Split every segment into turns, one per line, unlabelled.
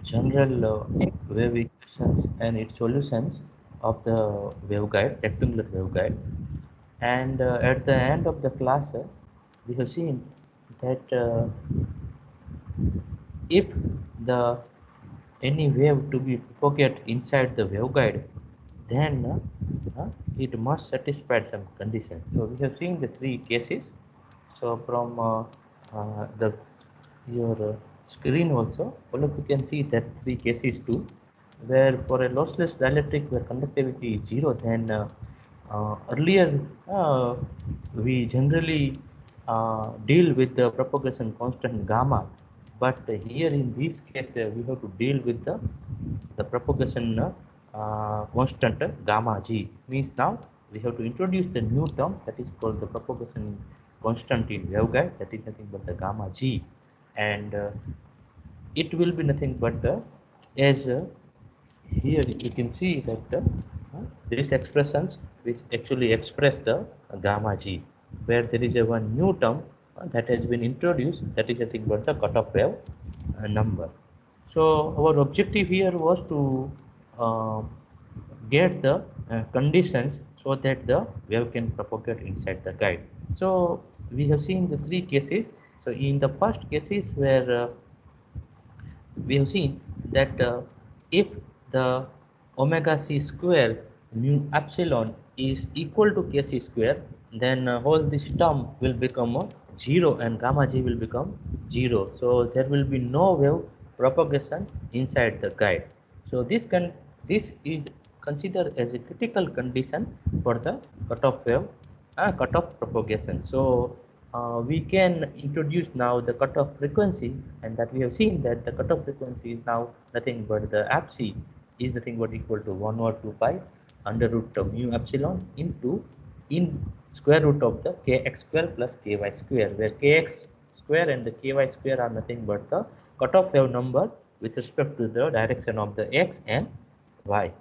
general wave equations and its solutions of the waveguide, rectangular waveguide. And at the end of the class, we have seen that if the any wave to be propagate inside the waveguide, then it must satisfy some conditions. So we have seen the three cases. So from the your screen also, all of you can see that three cases too, where for a lossless dielectric where conductivity is zero, then earlier we generally deal with the propagation constant gamma, but here in this case we have to deal with the propagation constant gamma g. Means now we have to introduce the new term that is called the propagation constant in waveguide, that is nothing but the gamma g, and it will be nothing but as here you can see that these expressions which actually express the gamma g, where there is a one new term that has been introduced, that is nothing but the cutoff wave number. So our objective here was to uh, get the conditions so that the wave can propagate inside the guide. So we have seen the three cases. So in the first cases where we have seen that if the omega c square mu epsilon is equal to kc square, then whole this term will become 0 and gamma g will become 0. So there will be no wave propagation inside the guide. So this is considered as a critical condition for the cutoff wave cutoff propagation. So we can introduce now the cutoff frequency, and that we have seen that the cutoff frequency is now nothing but the fc is nothing but equal to 1 over 2 pi under root of mu epsilon into in square root of the kx square plus ky square, where kx square and the ky square are nothing but the cutoff wave number with respect to the direction of the x and y.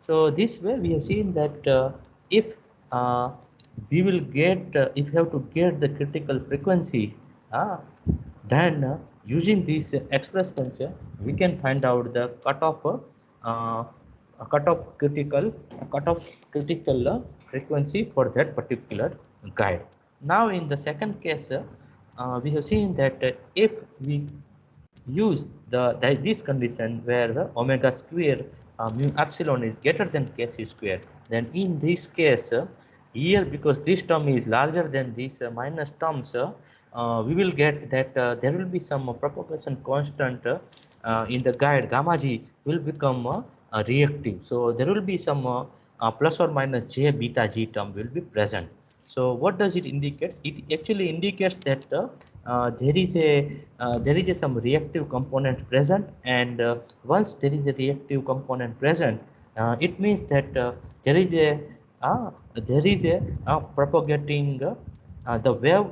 So this way we have seen that if uh, we will get if you have to get the critical frequency, then using these expressions we can find out the uh, cutoff critical frequency for that particular guide. Now in the second case, we have seen that if we use this condition where the omega square mu epsilon is greater than kc square, then in this case here, because this term is larger than these minus terms, we will get that there will be some propagation constant in the guide gamma g will become reactive. So there will be some plus or minus j beta g term will be present. So what does it indicate? It actually indicates that there is a some reactive component present, and once there is a reactive component present, it means that there is a propagating the wave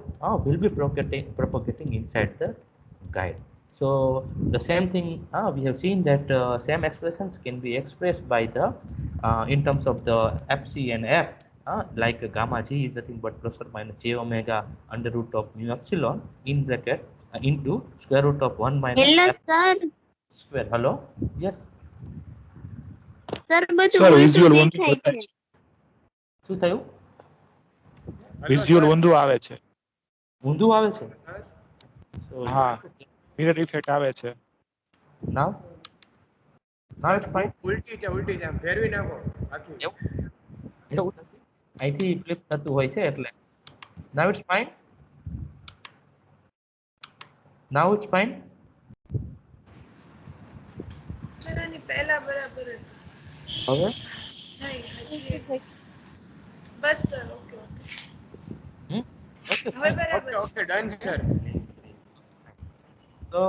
will be propagating inside the guide. So the same thing we have seen that same expressions can be expressed by the in terms of the fc and f, like gamma g is nothing but plus or minus j omega under root of mu epsilon in bracket into square root of 1 minus
Hello,
f
sir.
square. Hello, yes,
sir બધું
sir
ઉલટું
visual ઊંધું
દેખાય છે.
બતાવે છે.
શું થયું?
Visual ઊંધું આવે છે.
ઊંધું આવે છે. So
હા, મિરર ઇફેક્ટ આવે છે.
now it's fine.
ઉલટી છે આમ ફેરવી નાખો આખી
એવું નથી, અહીંથી ફ્લિપ થતું હોય છે એટલે. Now it's fine. Now it's fine.
Sir આની પહેલા બરાબર હતું.
હવે
નહીં હજી બસ સર ઓકે ઓકે
okay,
હવે
fine.
બરાબર
ઓકે
છે.
Okay done sir
So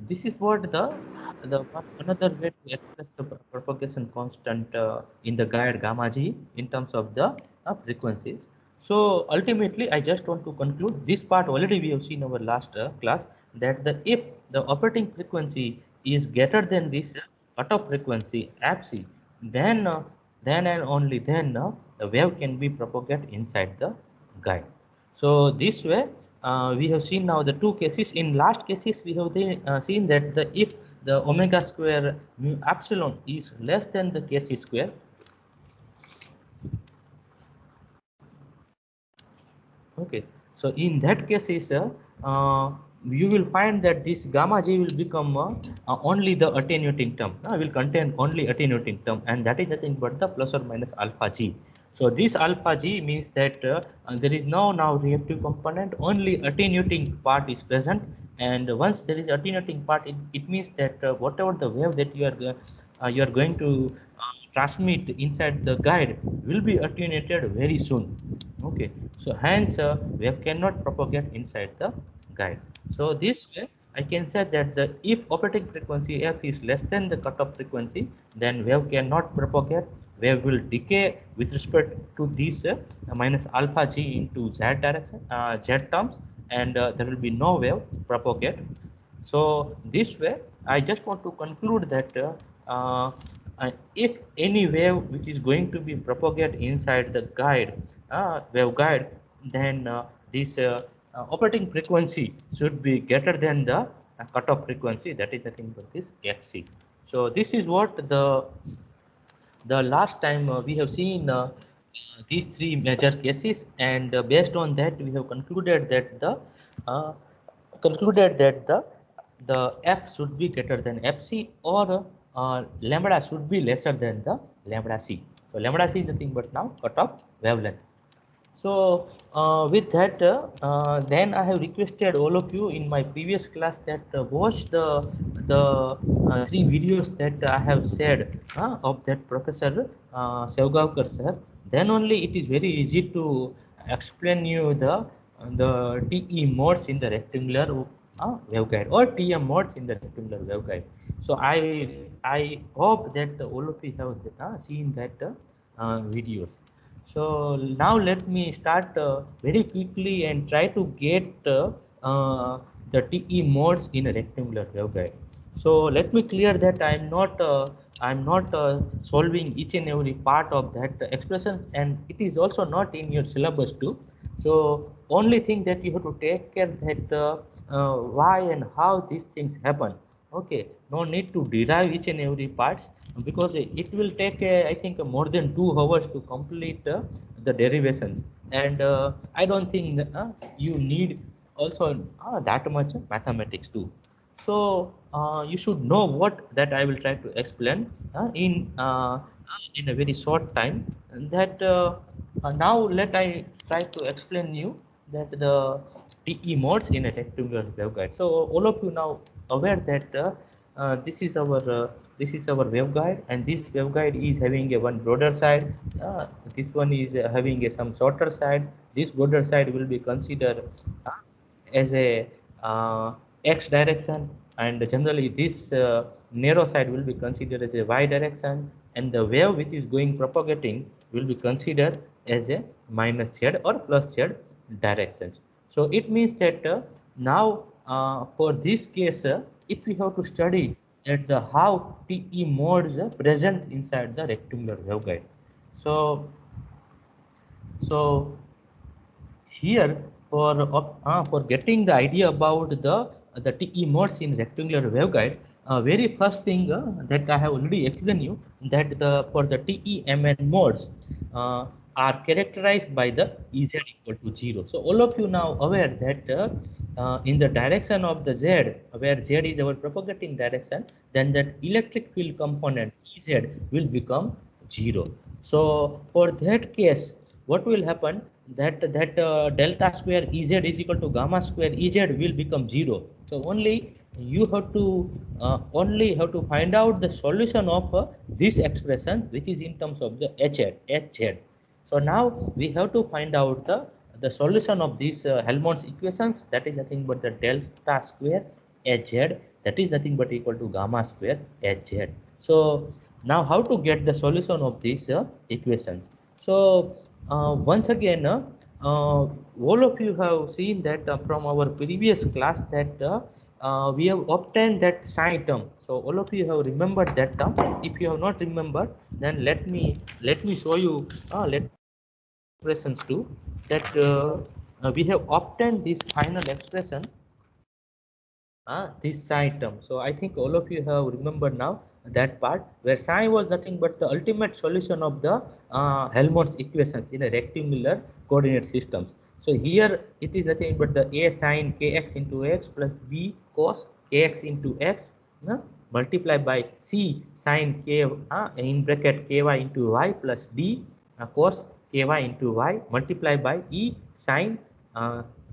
this is what the another way to express the propagation constant in the guide gamma g in terms of the frequencies. So ultimately, I just want to conclude this part. Already we have seen our last class that if the operating frequency is greater than this cutoff frequency fc, then and only then the wave can be propagated inside the guide. So this way we have seen now the two cases. In last cases we have seen that if the omega square mu epsilon is less than the kc square, okay, so in that case is you will find that this gamma g will become only the attenuating term, will contain only attenuating term, and that is nothing but the plus or minus alpha g. So this alpha g means that there is no now reactive component, only attenuating part is present, and once there is attenuating part, it means that whatever the wave that you are going to transmit inside the guide will be attenuated very soon. Okay, so hence wave cannot propagate inside the guide. So this way I can say that the if operating frequency f is less than the cutoff frequency, then wave cannot propagate. Wave will decay with respect to this minus alpha g into z direction, z terms, and there will be no wave propagate. So this way, I just want to conclude that if any wave which is going to be propagate inside the guide, waveguide, then this operating frequency should be greater than the cutoff frequency. That is nothing but this fc. So this is what the last time we have seen these three major cases, and based on that we have concluded that uh, the f should be greater than fc, or lambda should be lesser than the lambda c. So lambda c is nothing but now cutoff wavelength. So with that, then I have requested all of you in my previous class that watch the three videos that I have said of that Professor Sevgavkar sir. Then only it is very easy to explain you the TE modes in the rectangular waveguide, or TM modes in the rectangular waveguide. So I hope that all of you have seen that videos. So now let me start very quickly and try to get the TE modes in a rectangular waveguide. So let me clear that I'm not solving each and every part of that expression, and it is also not in your syllabus too. So only thing that you have to take care that why and how these things happen. Okay, no need to derive each and every parts, because it will take I think more than 2 hours to complete the derivations, and I don't think you need also that much mathematics too. So you should know what that I will try to explain in a very short time. And that now let I try to explain you that the TE modes in a rectangular waveguide. So all of you now aware that this is our waveguide, and this waveguide is having a one broader side. This one is having a some shorter side. This broader side will be considered as a x direction, and generally this narrow side will be considered as a y direction, and the wave which is going propagating will be considered as a minus z or plus z directions. So it means that now for this case, if we have to study at the how TE modes present inside the rectangular waveguide. So here for getting the idea about the TE modes in rectangular waveguide, very first thing that I have already explained you, that for the TE-MN modes are characterized by the Ez equal to 0. So all of you now aware that in the direction of the Z, where Z is our propagating direction, then that electric field component Ez will become 0. So for that case, what will happen, that delta square Ez is equal to gamma square Ez will become 0. So only you have to find out the solution of this expression, which is in terms of the Hz. So now we have to find out the solution of these Helmholtz equations. That is nothing but the delta square Hz, that is nothing but equal to gamma square Hz. So now how to get the solution of these equations? So once again, all of you have seen that from our previous class that we have obtained that psi term. So all of you have remembered that term. If you have not remembered, then let me show you expressions too, that we have obtained this final expression this psi term. So I think all of you have remembered now that part where psi was nothing but the ultimate solution of the Helmholtz equations in a rectangular coordinate systems. So here it is nothing but the a sine kx into x plus b cos kx into x multiplied by c sine k in bracket ky into y plus d cos ky into y multiplied by e sine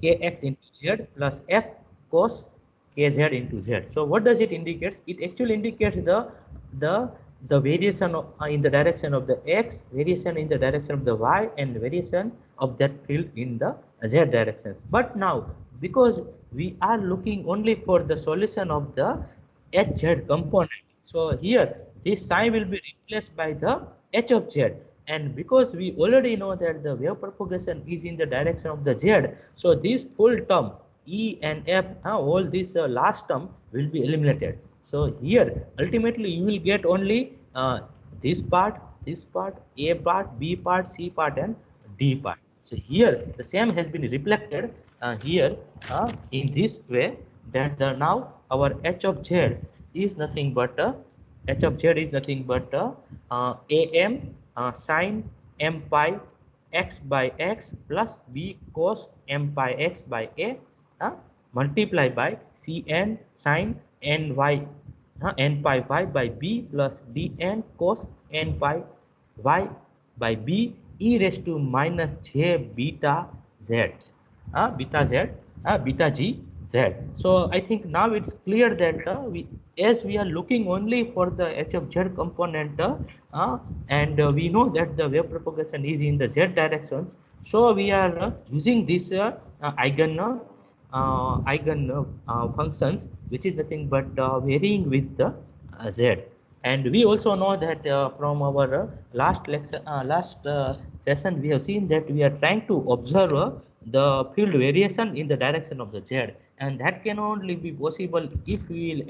kx into z plus f cos kz into z. So what does it indicate? It actually indicates the the variation of, in the direction of the x, variation in the direction of the y, and variation of that field in the z directions. But now because we are looking only for the solution of the hz component, so here this psi will be replaced by the h of z, and because we already know that the wave propagation is in the direction of the z, so this full term E and F, all this last term will be eliminated. So here ultimately you will get only this part, A part, B part, C part, and D part. So here the same has been reflected here in this way, that now our H of Z is nothing but H of Z is nothing but AM sine M pi x by x plus B cos M pi x by A multiply by Cn sin ny n pi y by b plus dn cos n pi y by b e raised to minus j beta z beta z beta g z. So I think now it's clear that as we are looking only for the h of z component and we know that the wave propagation is in the z directions, so we are using this eigen functions, which is nothing but varying with the z. And we also know that from our last lecture, session, we have seen that we are trying to observe the field variation in the direction of the z, and that can only be possible if we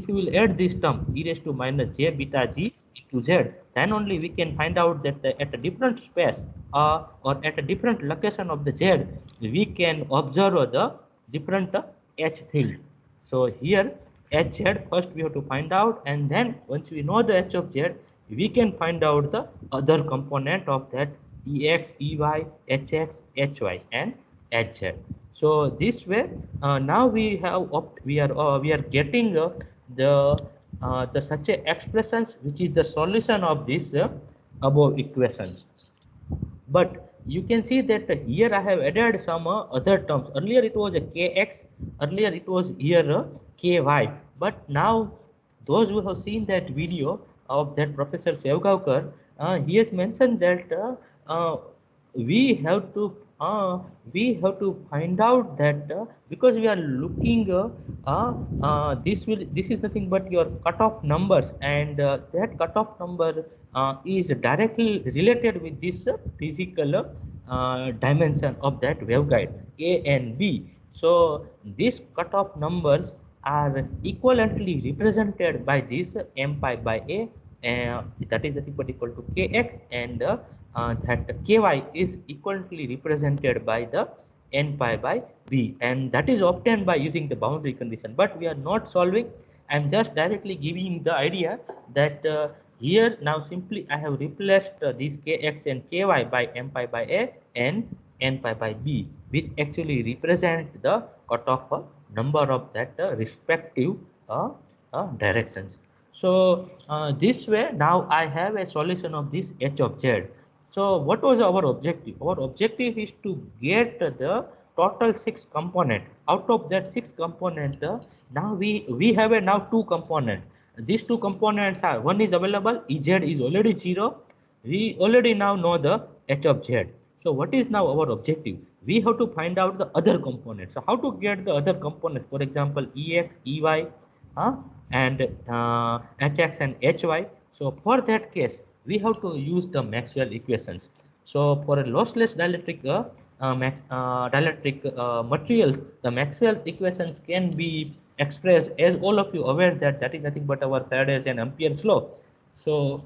will add this term e raised to minus j beta g into z. Then only we can find out that at a different space or at a different location of the z, we can observe the different h field. So here hz first we have to find out, and then once we know the h of z, we can find out the other component of that ex, ey, hx, hy, and hz. So this way now we have we are getting the such a expressions which is the solution of this above equations. But you can see that here I have added some other terms. Earlier it was a kx, earlier it was here ky, but now those who have seen that video of that Professor Sevgaonkar, he has mentioned that we have to find out that because we are looking this is nothing but your cutoff numbers, and that cutoff number is directly related with this physical dimension of that waveguide A and B. So these cutoff numbers are equivalently represented by this m pi by A, that is nothing but equal to kx, and that ky is equivalently represented by the n pi by b, and that is obtained by using the boundary condition. But we are not solving. I am just directly giving the idea that here now simply I have replaced these kx and ky by m pi by a and n pi by b, which actually represent the cutoff number of that respective directions. So this way now I have a solution of this h of z. So what was our objective? Our objective is to get the total 6 component. Out of that 6 component, now we have a now 2 component. These 2 components are, one is available, Ez is already 0. We already now know the h of z. So what is now our objective? We have to find out the other components. So how to get the other components? For example, ex, ey, and hx and hy. So for that case, we have to use the Maxwell equations. So for a lossless dielectric materials, the Maxwell equations can be expressed, as all of you aware that that is nothing but our Faraday's and Ampere's law. So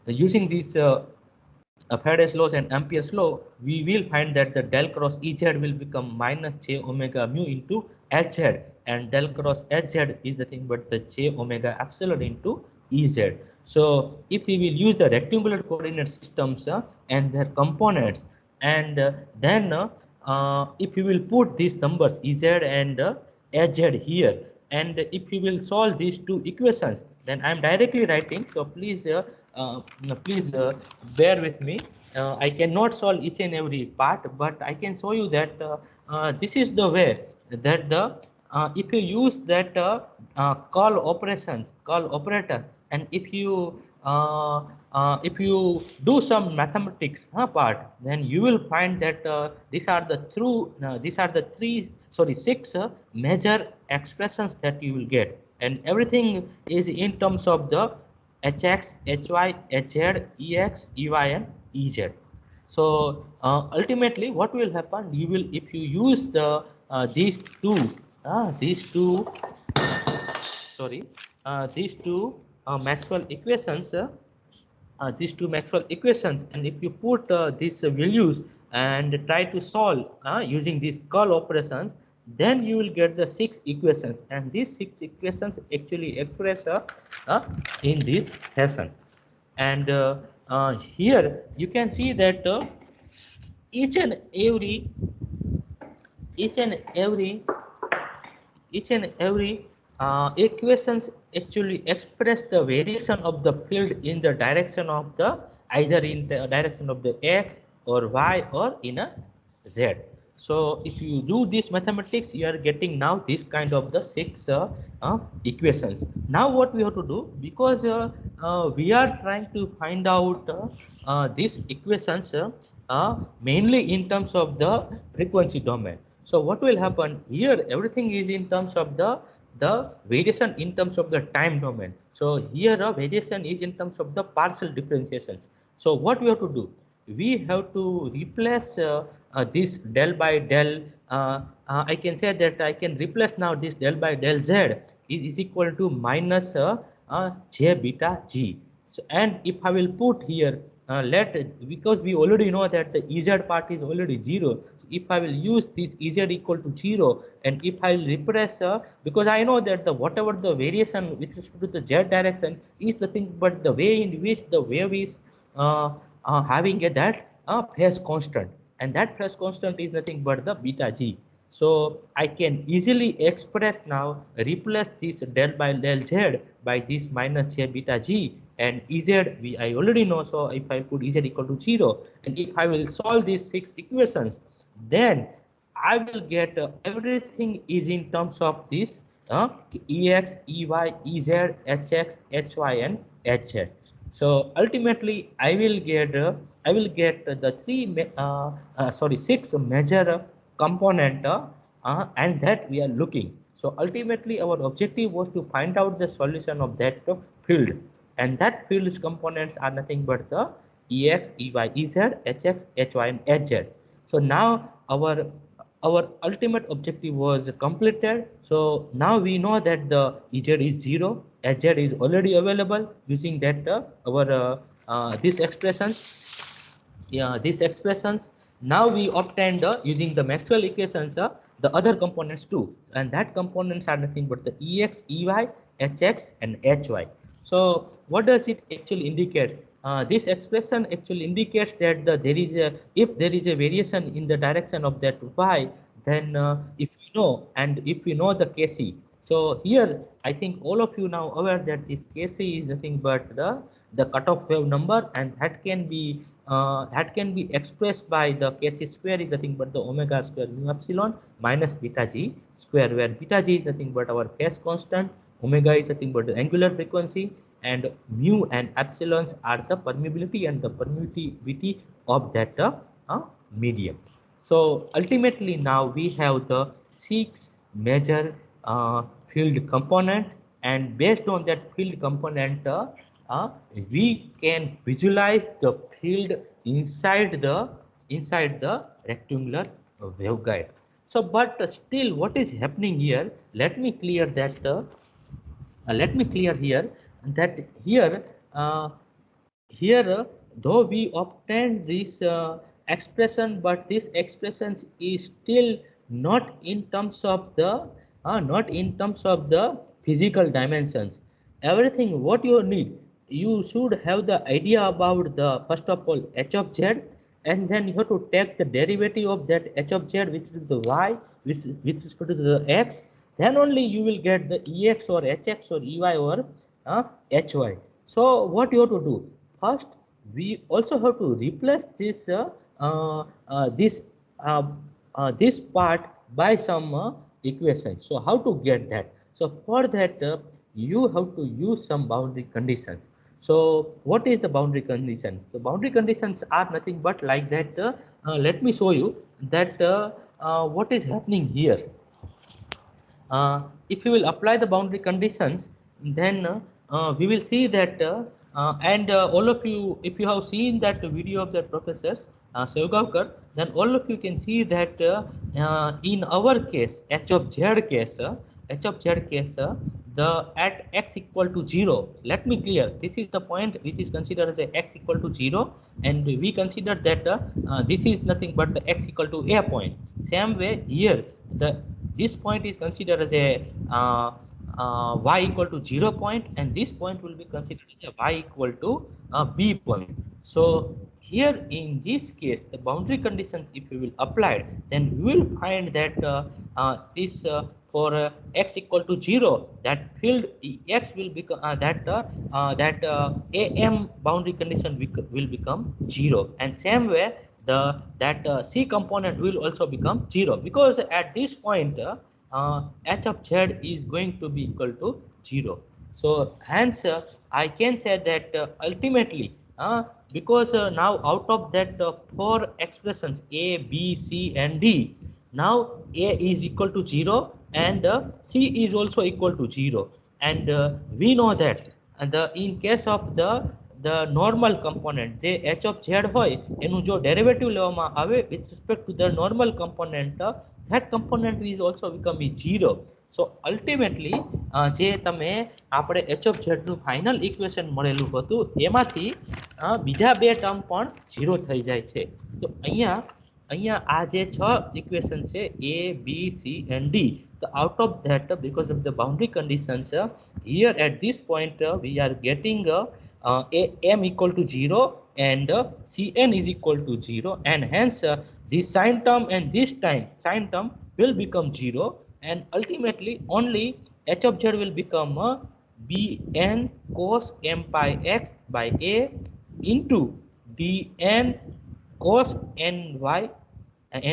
using these Faraday's laws and Ampere's law, we will find that the del cross Ez will become minus j omega mu into Hz, and del cross Hz is nothing but the j omega epsilon into Ez. So if we will use the rectangular coordinate systems and their components, and then if we will put these numbers Ez and Hz here, and if we will solve these two equations, then I am directly writing. So please, please bear with me. I cannot solve each and every part, but I can show you that this is the way that the if you use that call operator, and if you do some mathematics part, then you will find that these are the six major expressions that you will get, and everything is in terms of the hx, hy, hz, ex, ey, and ez. So ultimately, what will happen? You will, if you use the these two sorry these two Maxwell equations, and if you put these values and try to solve using these curl operations, then you will get the six equations, and these six equations actually express in this fashion. And here you can see that each and every each and every each and every equations actually express the variation of the field in the direction of the, either in the direction of the x or y or in a z. So if you do this mathematics, you are getting now this kind of the six equations. Now what we have to do, because we are trying to find out these equations mainly in terms of the frequency domain. So what will happen here? Everything is in terms of the variation in terms of the time domain. So here variation is in terms of the partial differentiations. So what we have to do? We have to replace this del by del. I can say that I can replace now this del by del z is equal to minus j beta g. So, and if I will put here, because we already know that the Ez part is already 0. So if I will use this Ez equal to 0, and if I will repress, because I know that the whatever the variation with respect to the z direction is nothing but the way in which the wave is having that phase constant, and that phase constant is nothing but the beta g. So I can easily express now, replace this del by del z by this minus j beta g, and Ez I already know. So if I put Ez equal to 0, and if I will solve these six equations, then I will get everything is in terms of this ex, ey, ez, hx, hy, and hz. So ultimately, I will get the six major component, and that we are looking. So ultimately, our objective was to find out the solution of that field, and that field's components are nothing but the ex, ey, ez, hx, hy, and hz. So now our ultimate objective was completed. So now we know that the Ez is 0, Hz is already available using that our these expressions. Yeah, these expressions. Now we obtained using the Maxwell equations the other components too, and that components are nothing but the Ex, Ey, Hx, and Hy. So what does it actually indicate? This expression actually indicates that if there is a variation in the direction of that y, then if you know, and if you know the Kc. So here I think all of you now aware that this Kc is nothing but the cutoff wave number, and that can be expressed by the Kc square is nothing but the omega square mu epsilon minus beta g square, where beta g is nothing but our phase constant, omega is nothing but the angular frequency, and mu and epsilons are the permeability and the permittivity of that medium. So ultimately now we have the six major field component, and based on that field component we can visualize the field inside the rectangular waveguide. So but still what is happening here, let me clear here that here though we obtained this expression, but this expression is still not in terms of the not in terms of the physical dimensions. Everything what you need, you should have the idea about the first of all h of z, and then you have to take the derivative of that h of z, which is the y, which is with respect to the x. Then only you will get the ex or hx or ey or hy. So what you have to do first, we also have to replace this this uh, this part by some equations. So how to get that? So for that you have to use some boundary conditions. So what is the boundary conditions? So boundary conditions are nothing but like that. Let me show you that what is happening here. If you will apply the boundary conditions, then we will see that and all of you, if you have seen that video of the professors Sevgavkar, then all of you can see that in our case, h of z case, the at x equal to 0, let me clear, this is the point which is considered as a x equal to 0, and we consider that this is nothing but the x equal to a point. Same way here, the this point is considered as a y equal to 0 point, and this point will be considered as a y equal to b point. So here in this case, the boundary conditions, if we will apply, then we will find that this for x equal to 0, that field x will become am boundary condition will become 0, and same way the c component will also become 0, because at this point h of z is going to be equal to 0. So hence I can say that ultimately because now out of that four expressions a, b, c and d, now a is equal to 0 and c is also equal to 0, and we know that in case of the normal component જે h of z હોય એનું જો derivative લેવામાં આવે with respect to the normal component, that component is also becoming 0. So ultimately જે તમે આપણે h of z નું ફાઇનલ ઇક્વેશન મળેલું હતું એમાંથી બીજા બે ટર્મ પણ 0 થઈ જાય છે. તો અહીંયા આ જે છ ઇક્વેશન છે a, b, c and d, so out of that because of the boundary conditions here at this point we are getting am equal to 0 and cn is equal to 0, and hence this sine term and this sine term will become 0, and ultimately only h of z will become bn cos m pi x by a into dn cos ny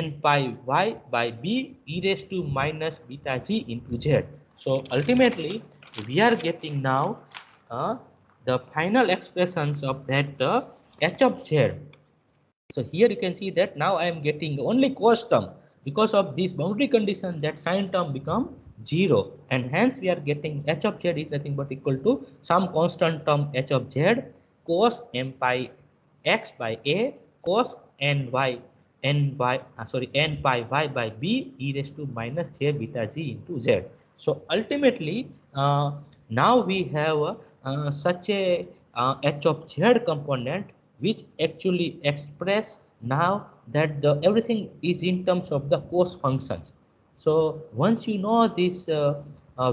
n pi y by b e raised to minus beta g into z. So ultimately we are getting now the final expressions of that h of z. So here you can see that now I am getting only cos term, because of this boundary condition that sine term become 0, and hence we are getting h of z is nothing but equal to some constant term h of z cos m pi x by a cos n pi y by b e raised to minus j beta g into z. So ultimately now we have such a h of z component which actually express now that the everything is in terms of the cos functions. So once you know this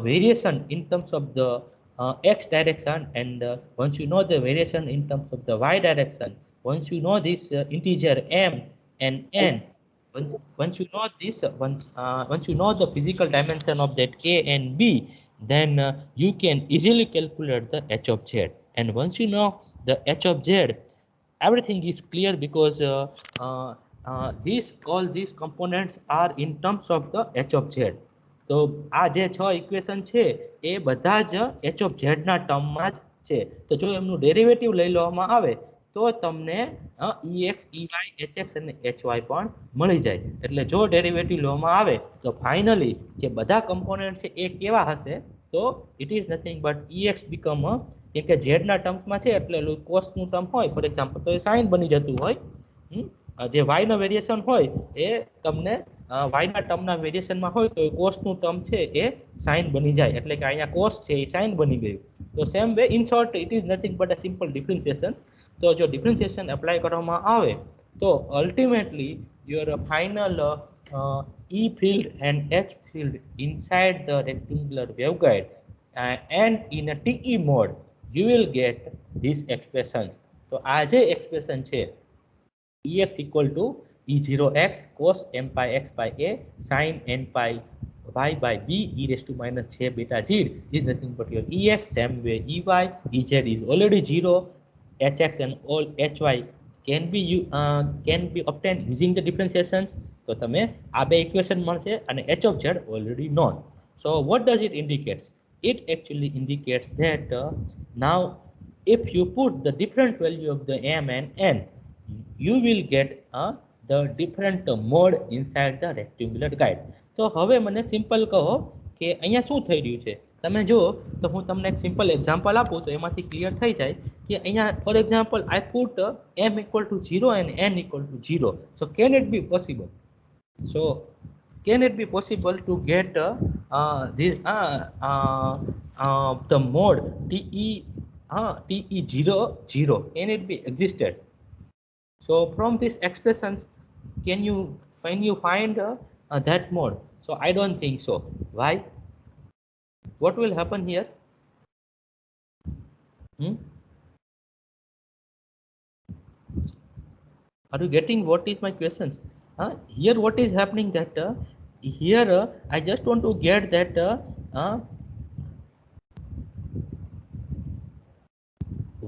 variation in terms of the x direction, and once you know the variation in terms of the y direction, once you know this integer m and n, once you know this once you know the physical dimension of that a and b, then you can easily calculate the h of z. And once you know the h of z, everything is clear, because all these components are in terms of the h of z. તો આ જે છ equation છે એ બધા જ h of z ના ટર્મમાં જ છે. તો જો એમનું ડેરિવેટિવ લઈ લેવામાં આવે તો તમને ex, ey, hx અને hy પણ મળી જાય. એટલે જો ડેરિવેટિવ લેવામાં આવે તો ફાઇનલી જે બધા કમ્પોનન્ટ છે એ કેવા હશે, તો it is nothing but ex become, કેમ કે z ના ટર્મ્સમાં છે એટલે cos નું ટર્મ હોય ફોર એક્ઝામ્પલ તો એ sin બની જતું હોય. જે y નો વેરિએશન હોય એ તમને y ના ટર્મના વેરિએશનમાં હોય તો cos નું ટર્મ છે એ sin બની જાય, એટલે કે અહીંયા cos છે એ sin બની ગયું. તો same way in short it is nothing but a simple differentiation. તો જો ડિફરન્સિએશન એપ્લાય કરવામાં આવે તો ultimately your final E field and H field inside the rectangular waveguide and in a TE mode, you will get these expressions. So as a expression છે Ex equal to E0x cos m pi x by a sin n pi y by b e raised to minus j beta z is nothing but your Ex, same way Ez is already 0, Hx and all Hy can be obtained using the differentiations. તો તમે આ બે equation મળશે અને h of z already known. So what does it indicates? It actually indicates that now if you put the different value of the m and n, you will get the different mode inside the rectangular guide. તો હવે મને simple કહો કે અહીંયા શું થઈ રહ્યું છે. તમે જુઓ તો હું તમને એક સિમ્પલ એક્ઝામ્પલ આપું તો એમાંથી ક્લિયર થઈ જાય કે અહીંયા for example I put m equal to 0 and n equal to 0. So can it be possible? So can it be possible to get the mode TE0 0? Can it be existed? So from these expressions, can you find that mode? So I don't think so. Why? What will happen here? Are you getting what is my questions? Here what is happening that here I just want to get that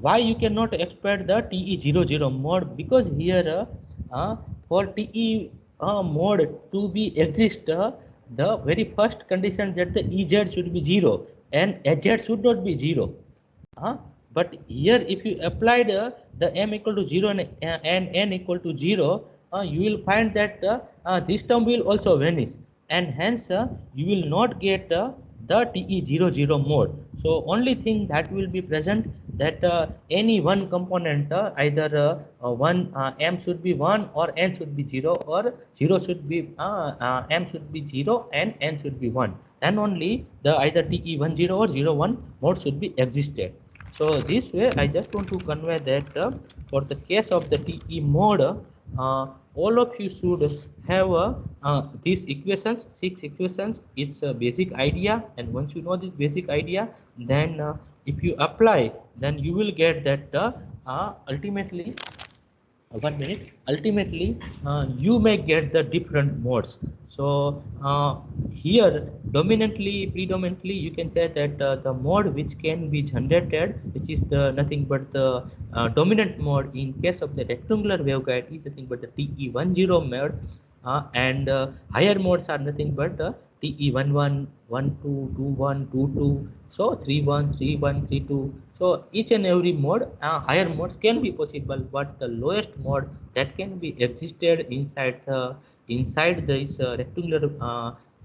why you cannot expect the TE00 mode, because here for TE mode to be exist, the very first condition that the Ez should be 0 and Hz should not be 0. But here if you applied the m equal to 0 and n equal to 0, you will find that this term will also vanish, and hence you will not get the TE00 mode. So only thing that will be present that any one component either one m should be 1 or n should be 0, or 0 should be m should be 0 and n should be 1. Then only the either TE10 or 01 mode should be existed. So this way I just want to convey that for the case of the TE mode, all of you should have these equations, 6 equations. It's a basic idea, and once you know this basic idea, then if you apply, then you will get that ultimately you may get the different modes. So here predominantly you can say that the mode which can be generated, which is the nothing but the dominant mode in case of the rectangular waveguide, is nothing but the TE10 mode, and higher modes are nothing but TE11, 12, 21, 22, so 31, 31, 32. So each and every mode, higher modes can be possible, but the lowest mode that can be existed inside this rectangular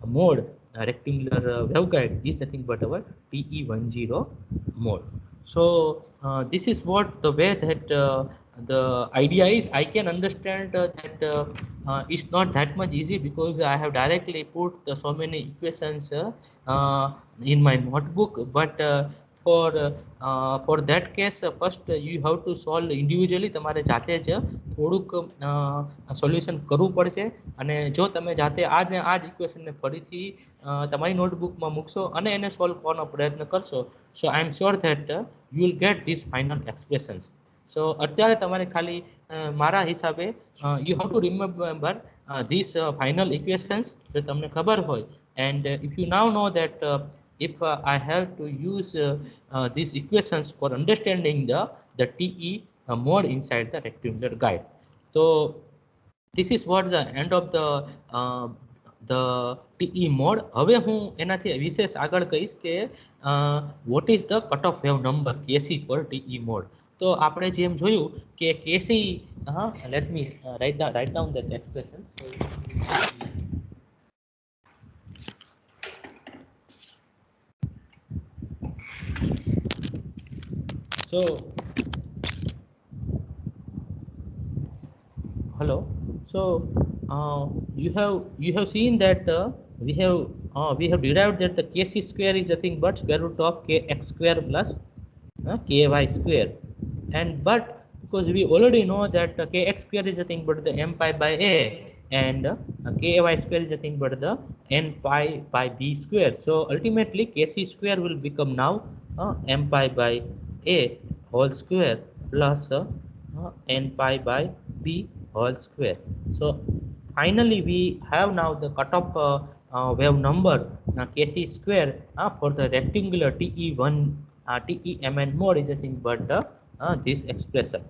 mode, rectangular waveguide, is nothing but our TE10 mode. So this is what the way that the idea is. I can understand that it's not that much easy, because I have directly put so many equations in my notebook, but for that case first you have to solve individually. તમારે જાતે જ થોડુંક solution કરવું પડશે, અને જો તમે જાતે આ જ ઇક્વેશનને ફરીથી તમારી નોટબુકમાં મૂકશો અને એને સોલ્વ કરવાનો પ્રયત્ન કરશો, so I am sure that you will get these final expressions. So અત્યારે તમારે ખાલી મારા હિસાબે you have to remember these final equations જો તમને ખબર હોય, and if you now know that if I have to use these equations for understanding the TE mode inside the rectangular guide. So this is what the end of the TE mode. હવે હું એનાથી વિશેષ આગળ કહીશ કે what is the cutoff wave number KC for TE mode. તો આપણે જેમ જોયું કે KC, let me write down that expression. So hello. So you have seen that we have derived that the KC square is nothing but square root of KX square plus KY square, and but because we already know that KX square is nothing but the m pi by a, and ky square is nothing but the n pi by b square. So ultimately kc square will become now m pi by a whole square plus n pi by b whole square. So finally we have now the cutoff wave number kc square for the rectangular TE1 TEMN mode is nothing but this expression,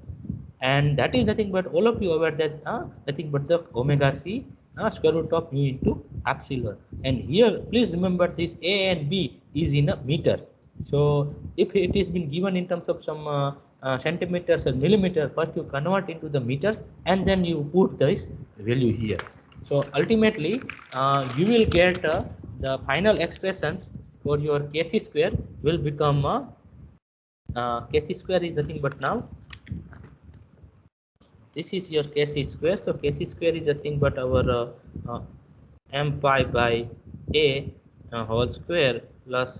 and that is nothing but all of you aware that nothing but the omega c square root of mu into epsilon. And here please remember this a and b is in a meter. So if it is been given in terms of some centimeters or millimeter, first you convert into the meters and then you put this value here. So ultimately you will get the final expressions for your kc square will become kc square is nothing but now this is your kc square. So kc square is nothing but our m pi by a whole square plus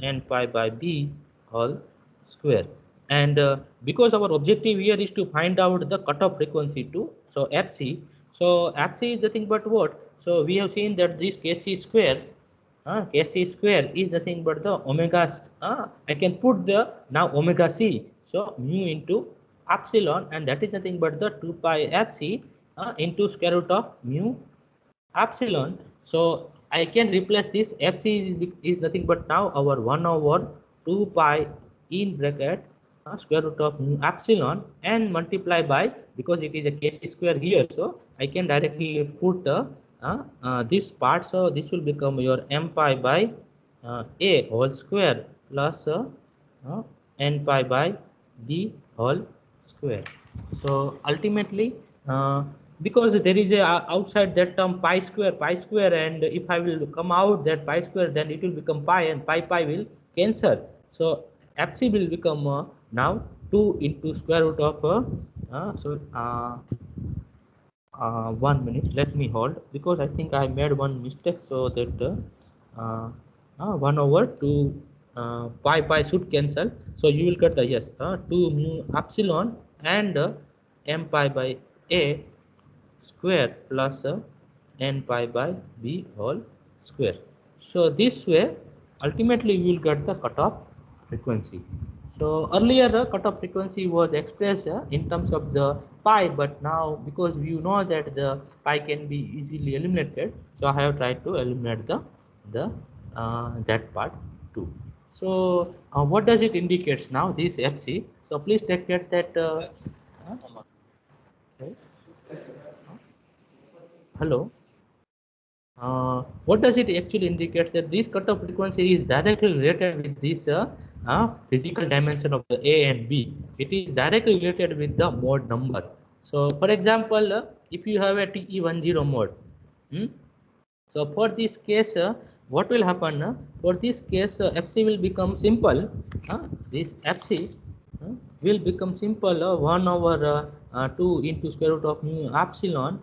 n pi by b whole square. And because our objective here is to find out the cutoff frequency too, so fc. So fc is nothing but what? So we have seen that this kc square is nothing but the omega. I can put the now omega c. So mu into epsilon, and that is nothing but the 2 pi fc into square root of mu epsilon. So I can replace this fc is nothing but now our 1 over 2 pi in bracket square root of mu epsilon and multiply by, because it is a kc square here, so I can directly put this part. So this will become your m pi by a whole square plus n pi by b whole square. So ultimately because there is a outside that term pi square, and if I will come out that pi square, then it will become pi, and pi will cancel. So fc will become now 2 into square root of 1 minute, let me hold, because I think I made one mistake. So that 1 over 2 pi should cancel, so you will get the yes 2 mu epsilon and m pi by a square plus n pi by b whole square. So this way ultimately we will get the cutoff frequency. So earlier the cutoff frequency was expressed in terms of the pi, but now because you know that the pi can be easily eliminated, so I have tried to eliminate the that part too. So what does it indicate now, this fc? So please take care that hello. What does it actually indicate? That this cutoff frequency is directly related with this physical dimension of the A and B. It is directly related with the mode number. So for example, if you have a TE10 mode, so for this case, what will happen? For this case, FC will become simple. This FC will become simple 1 over 2 into square root of mu epsilon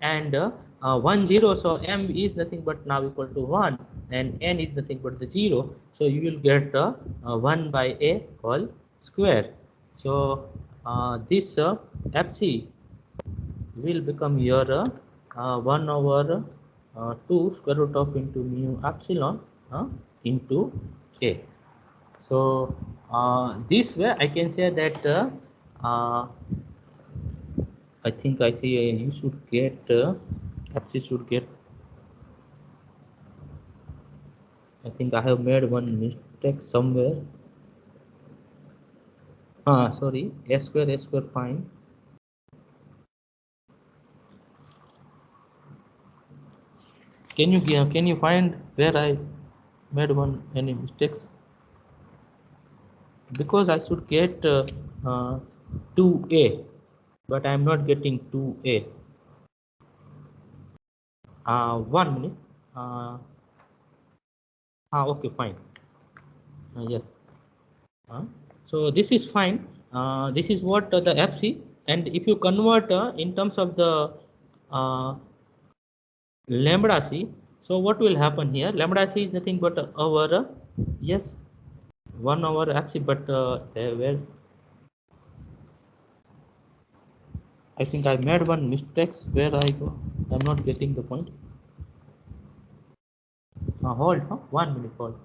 and 1 0. So m is nothing but now equal to 1 and n is nothing but the 0. So you will get 1 by a whole square. So this fc will become your 1 over 2 square root of into mu epsilon into a. So this way I can say that I think I see you should get FC should get. I think I have made one mistake somewhere. Sorry, s square fine. Can you find where I made any mistakes? Because I should get 2a, but I am not getting 2a. 1 minute. Okay, fine. Yes. So this is fine. This is what the FC, and if you convert in terms of the lambda c, so what will happen here? Lambda c is nothing but our yes 1 over fc, but where I think I made one mistakes where I go. I'm not getting the point. Hold, huh? 1 minute, hold.